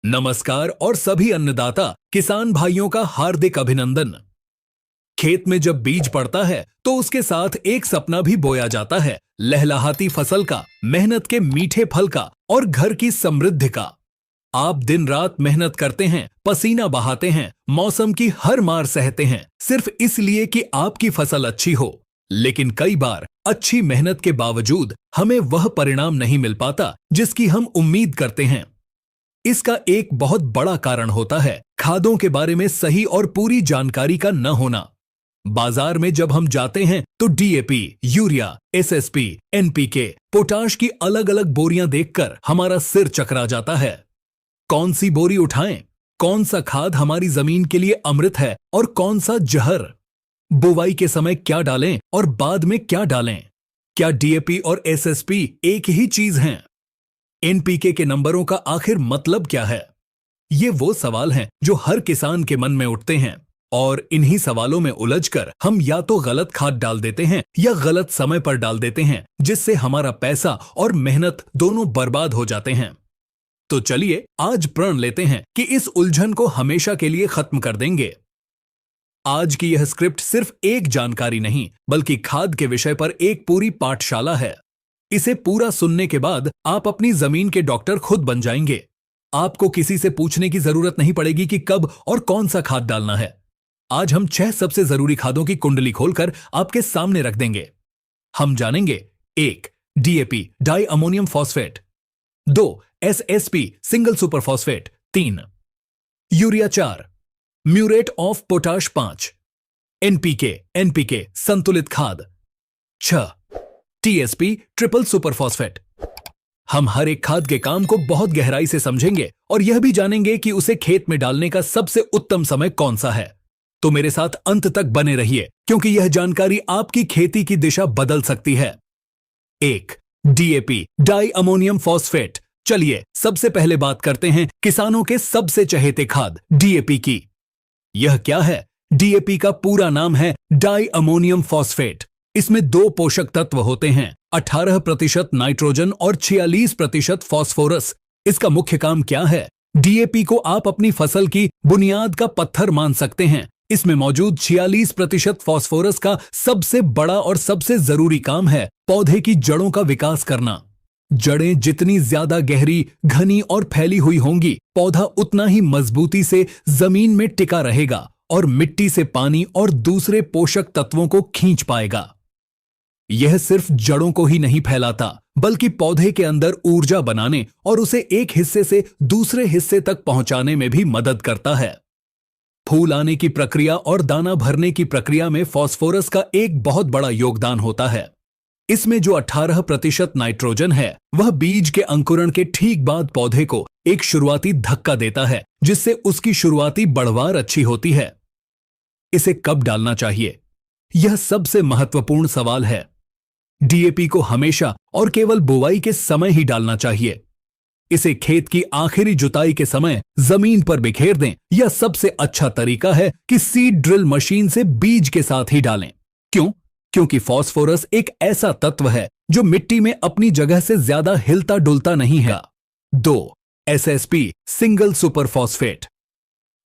नमस्कार और सभी अन्नदाता किसान भाइयों का हार्दिक अभिनंदन। खेत में जब बीज पड़ता है तो उसके साथ एक सपना भी बोया जाता है, लहलहाती फसल का, मेहनत के मीठे फल का और घर की समृद्धि का। आप दिन रात मेहनत करते हैं, पसीना बहाते हैं, मौसम की हर मार सहते हैं, सिर्फ इसलिए कि आपकी फसल अच्छी हो। लेकिन कई बार अच्छी मेहनत के बावजूद हमें वह परिणाम नहीं मिल पाता जिसकी हम उम्मीद करते हैं। इसका एक बहुत बड़ा कारण होता है खादों के बारे में सही और पूरी जानकारी का न होना। बाजार में जब हम जाते हैं तो DAP, urea, SSP, NPK, potash की अलग अलग बोरियां देखकर हमारा सिर चकरा जाता है। कौन सी बोरी उठाएं? कौन सा खाद हमारी जमीन के लिए अमृत है और कौन सा जहर? बुवाई के समय क्या डालें और बाद में क्या डालें? क्या डीएपी और एसएसपी एक ही चीज हैं? एनपीके के नंबरों का आखिर मतलब क्या है? ये वो सवाल हैं जो हर किसान के मन में उठते हैं और इन्हीं सवालों में उलझकर हम या तो गलत खाद डाल देते हैं या गलत समय पर डाल देते हैं, जिससे हमारा पैसा और मेहनत दोनों बर्बाद हो जाते हैं। तो चलिए आज प्रण लेते हैं कि इस उलझन को हमेशा के लिए खत्म कर देंगे। आज की यह स्क्रिप्ट सिर्फ एक जानकारी नहीं बल्कि खाद के विषय पर एक पूरी पाठशाला है। इसे पूरा सुनने के बाद आप अपनी जमीन के डॉक्टर खुद बन जाएंगे। आपको किसी से पूछने की जरूरत नहीं पड़ेगी कि कब और कौन सा खाद डालना है। आज हम 6 सबसे जरूरी खादों की कुंडली खोलकर आपके सामने रख देंगे। हम जानेंगे 1. DAP di ammonium phosphate, 2. SSP single super phosphate, 3. Urea, 4. Muriate of potash, 5. NPK संतुलित खाद, 6. TSP triple super phosphate. हम हर एक खाद के काम को बहुत गहराई से समझेंगे और यह भी जानेंगे कि उसे खेत में डालने का सबसे उत्तम समय कौन सा है। तो मेरे साथ अंत तक बने रहिए क्योंकि यह जानकारी आपकी खेती की दिशा बदल सकती है। 1. DAP di ammonium phosphate. चलिए सबसे पहले बात करते हैं किसानों के सबसे चहेते खाद डीएपी की। यह क्या है? डीएपी का पूरा नाम है डाई अमोनियम फॉस्फेट। इसमें 2 पोषक तत्व होते हैं, 18% नाइट्रोजन और 46% फास्फोरस। इसका मुख्य काम क्या है? डीएपी को आप अपनी फसल की बुनियाद का पत्थर मान सकते हैं। इसमें मौजूद 46% फास्फोरस का सबसे बड़ा और सबसे जरूरी काम है पौधे की जड़ों का विकास करना। जड़ें जितनी ज्यादा गहरी, घनी और फैली हुई होंगी, पौधा उतना ही मजबूती से जमीन में टिका रहेगा और मिट्टी से पानी और दूसरे पोषक तत्वों को खींच पाएगा। यह सिर्फ जड़ों को ही नहीं फैलाता बल्कि पौधे के अंदर ऊर्जा बनाने और उसे एक हिस्से से दूसरे हिस्से तक पहुंचाने में भी मदद करता है। फूल आने की प्रक्रिया और दाना भरने की प्रक्रिया में फास्फोरस का एक बहुत बड़ा योगदान होता है। इसमें जो 18% नाइट्रोजन है वह बीज के अंकुरण के ठीक बाद पौधे को एक शुरुआती धक्का देता है जिससे उसकी शुरुआती बढ़वार अच्छी होती है। इसे कब डालना चाहिए? यह सबसे महत्वपूर्ण सवाल है। डीएपी को हमेशा और केवल बुवाई के समय ही डालना चाहिए। इसे खेत की आखिरी जुताई के समय जमीन पर बिखेर दें या सबसे अच्छा तरीका है कि सीड ड्रिल मशीन से बीज के साथ ही डालें। क्यों? क्योंकि फास्फोरस एक ऐसा तत्व है जो मिट्टी में अपनी जगह से ज्यादा हिलता डुलता नहीं है। 2. SSP single super phosphate.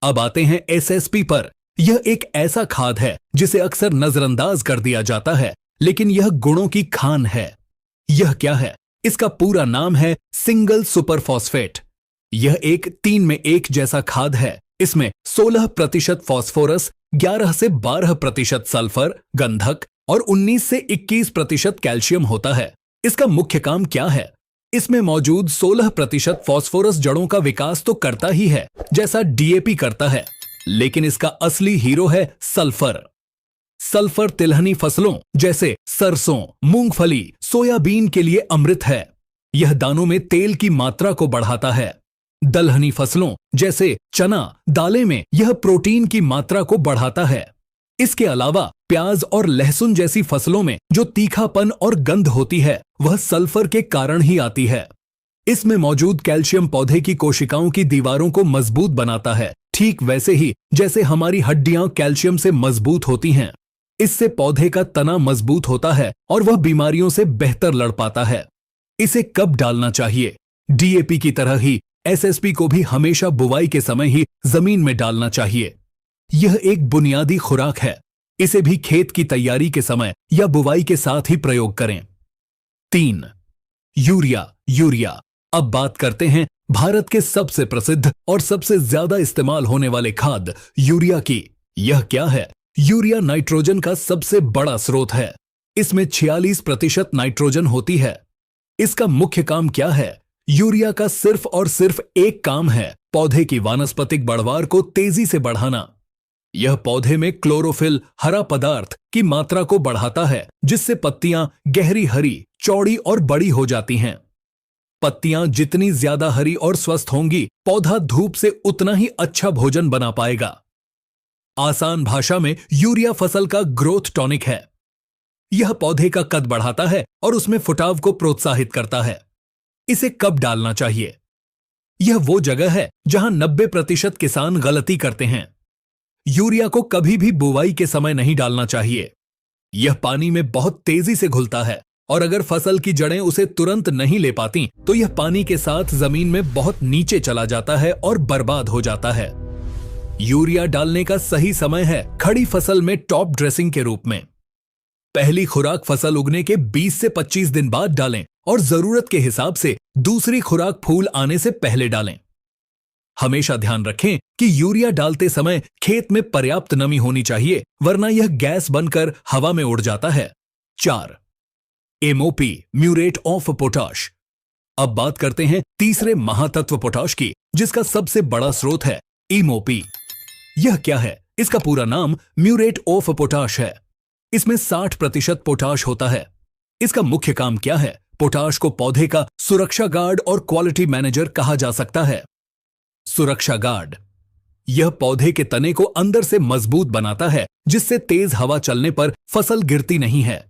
अब आते हैं एसएसपी पर। यह एक ऐसा खाद है जिसे अक्सर नजरअंदाज कर दिया जाता है, लेकिन यह गुणों की खान है। यह क्या है? इसका पूरा नाम है सिंगल सुपर फॉस्फेट। यह एक 3 में 1 जैसा खाद है। इसमें 16% फास्फोरस, 11 से 12% सल्फर, गंधक और 19 से 21% कैल्शियम होता है। इसका मुख्य काम क्या है? इसमें मौजूद 16% फास्फोरस जड़ों का विकास तो करता ही है जैसा डीएपी करता है, लेकिन इसका असली हीरो है सल्फर। सल्फर तिलहनी फसलों जैसे सरसों, मूंगफली, सोयाबीन के लिए अमृत है। यह दानों में तेल की मात्रा को बढ़ाता है। दलहनी फसलों जैसे चना, दालें में यह प्रोटीन की मात्रा को बढ़ाता है। इसके अलावा प्याज और लहसुन जैसी फसलों में जो तीखापन और गंध होती है वह सल्फर के कारण ही आती है। इसमें मौजूद कैल्शियम पौधे की कोशिकाओं की दीवारों को मजबूत बनाता है, ठीक वैसे ही जैसे हमारी हड्डियां कैल्शियम से मजबूत होती हैं। इससे पौधे का तना मजबूत होता है और वह बीमारियों से बेहतर लड़ पाता है। इसे कब डालना चाहिए? डीएपी की तरह ही एसएसपी को भी हमेशा बुवाई के समय ही जमीन में डालना चाहिए। यह एक बुनियादी खुराक है। इसे भी खेत की तैयारी के समय या बुवाई के साथ ही प्रयोग करें। 3. यूरिया। अब बात करते हैं भारत के सबसे प्रसिद्ध और सबसे ज्यादा इस्तेमाल होने वाले खाद यूरिया की। यह क्या है? यूरिया नाइट्रोजन का सबसे बड़ा स्रोत है। इसमें 46% नाइट्रोजन होती है। इसका मुख्य काम क्या है? यूरिया का सिर्फ और सिर्फ एक काम है, पौधे की वानस्पतिक बढ़वार को तेजी से बढ़ाना। यह पौधे में क्लोरोफिल हरा पदार्थ की मात्रा को बढ़ाता है, जिससे पत्तियां गहरी हरी, चौड़ी और बड़ी हो जाती हैं। पत्तियां जितनी ज्यादा हरी और स्वस्थ होंगी, पौधा धूप से उतना ही अच्छा भोजन बना पाएगा। आसान भाषा में यूरिया फसल का ग्रोथ टॉनिक है। यह पौधे का कद बढ़ाता है और उसमें फुटाव को प्रोत्साहित करता है। इसे कब डालना चाहिए? यह वो जगह है जहां 90% किसान गलती करते हैं। यूरिया को कभी भी बुवाई के समय नहीं डालना चाहिए। यह पानी में बहुत तेजी से घुलता है और अगर फसल की जड़ें उसे तुरंत नहीं ले पाती तो यह पानी के साथ जमीन में बहुत नीचे चला जाता है और बर्बाद हो जाता है। यूरिया डालने का सही समय है खड़ी फसल में टॉप ड्रेसिंग के रूप में। पहली खुराक फसल उगने के 20 से 25 दिन बाद डालें और जरूरत के हिसाब से दूसरी खुराक फूल आने से पहले डालें। हमेशा ध्यान रखें कि यूरिया डालते समय खेत में पर्याप्त नमी होनी चाहिए, वरना यह गैस बनकर हवा में उड़ जाता है। 4. MOP muriate of potash. अब बात करते हैं तीसरे महातत्व पोटाश की, जिसका सबसे बड़ा स्रोत है एमओपी। यह क्या है? इसका पूरा नाम म्यूरेट ऑफ पोटाश है। इसमें 60% पोटाश होता है। इसका मुख्य काम क्या है? पोटाश को पौधे का सुरक्षा गार्ड और क्वालिटी मैनेजर कहा जा सकता है। सुरक्षा गार्ड यह पौधे के तने को अंदर से मजबूत बनाता है, जिससे तेज हवा चलने पर फसल गिरती नहीं है।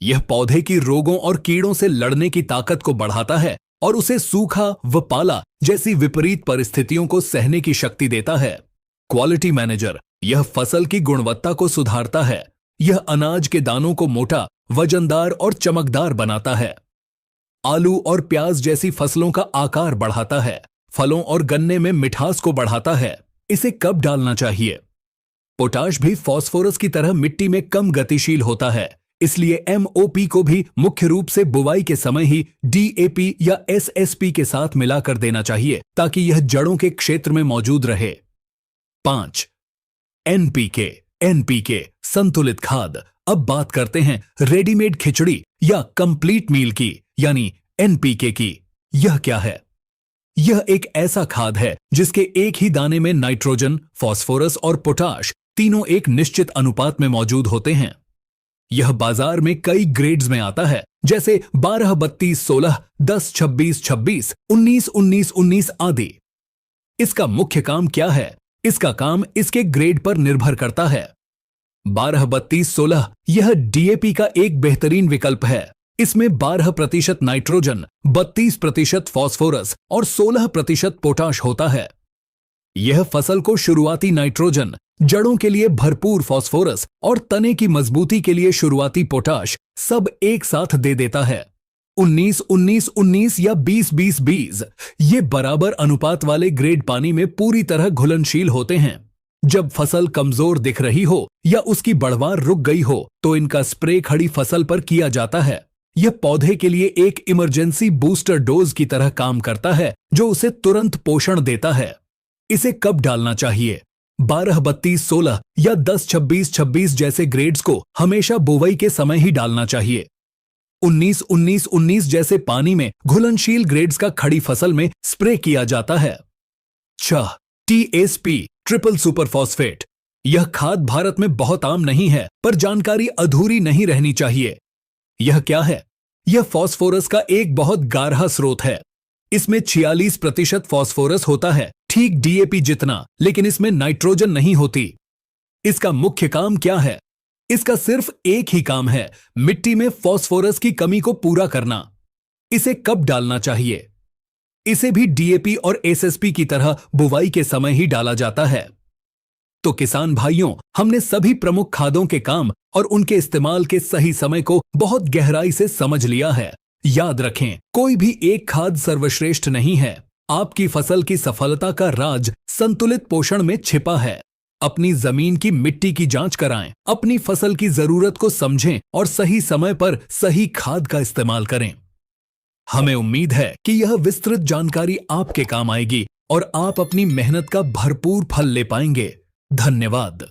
यह पौधे की रोगों और कीड़ों से लड़ने की ताकत को बढ़ाता है और उसे सूखा व पाला जैसी विपरीत परिस्थितियों को सहने की शक्ति देता है। क्वालिटी मैनेजर यह फसल की गुणवत्ता को सुधारता है। यह अनाज के दानों को मोटा, वजनदार और चमकदार बनाता है। आलू और प्याज जैसी फसलों का आकार बढ़ाता है। फलों और गन्ने में मिठास को बढ़ाता है। इसे कब डालना चाहिए? पोटाश भी फास्फोरस की तरह मिट्टी में कम गतिशील होता है, इसलिए एमओपी को भी मुख्य रूप से बुवाई के समय ही डीएपी या एसएसपी के साथ मिलाकर देना चाहिए, ताकि यह जड़ों के क्षेत्र में मौजूद रहे। 5. एनपीके संतुलित खाद। अब बात करते हैं रेडीमेड खिचड़ी या कंप्लीट मील की, यानी एनपीके की। यह क्या है? यह एक ऐसा खाद है जिसके एक ही दाने में नाइट्रोजन, फास्फोरस और पोटाश तीनों एक निश्चित अनुपात में मौजूद होते हैं। यह बाजार में कई ग्रेड्स में आता है, जैसे 12, 32, 16, 10, 26, 26, 19, 19, 19 आदि। इसका मुख्य काम क्या है? इसका काम इसके ग्रेड पर निर्भर करता है। 12, 32, 16 यह डीएपी का एक बेहतरीन विकल्प है। इसमें 12% नाइट्रोजन, 32% फास्फोरस और 16% पोटाश होता है। यह फसल को शुरुआती नाइट्रोजन, जड़ों के लिए भरपूर फास्फोरस और तने की मजबूती के लिए शुरुआती पोटाश सब एक साथ दे देता है। 19, 19, 19 या 20, 20, 20 ये बराबर अनुपात वाले ग्रेड पानी में पूरी तरह घुलनशील होते हैं। जब फसल कमजोर दिख रही हो या उसकी बढ़वार रुक गई हो तो इनका स्प्रे खड़ी फसल पर किया जाता है। यह पौधे के लिए एक इमरजेंसी बूस्टर डोज की तरह काम करता है, जो उसे तुरंत पोषण देता है। इसे कब डालना चाहिए? 12, 32, 16 या 10, 26, 26 जैसे ग्रेड्स को हमेशा बुवाई के समय ही डालना चाहिए। 19, 19, 19 जैसे पानी में घुलनशील ग्रेड्स का खड़ी फसल में स्प्रे किया जाता है। 6. TSP triple super phosphate. यह खाद भारत में बहुत आम नहीं है, पर जानकारी अधूरी नहीं रहनी चाहिए। यह क्या है? यह फास्फोरस का एक बहुत गाढ़ा स्रोत है। इसमें 46% फास्फोरस होता है, ठीक डीएपी जितना, लेकिन इसमें नाइट्रोजन नहीं होती। इसका मुख्य काम क्या है? इसका सिर्फ एक ही काम है, मिट्टी में फास्फोरस की कमी को पूरा करना। इसे कब डालना चाहिए? इसे भी डीएपी और एसएसपी की तरह बुवाई के समय ही डाला जाता है। तो किसान भाइयों, हमने सभी प्रमुख खादों के काम और उनके इस्तेमाल के सही समय को बहुत गहराई से समझ लिया है। याद रखें, कोई भी एक खाद सर्वश्रेष्ठ नहीं है। आपकी फसल की सफलता का राज संतुलित पोषण में छिपा है। अपनी जमीन की मिट्टी की जांच कराएं, अपनी फसल की जरूरत को समझें और सही समय पर सही खाद का इस्तेमाल करें। हमें उम्मीद है कि यह विस्तृत जानकारी आपके काम आएगी और आप अपनी मेहनत का भरपूर फल ले पाएंगे। धन्यवाद।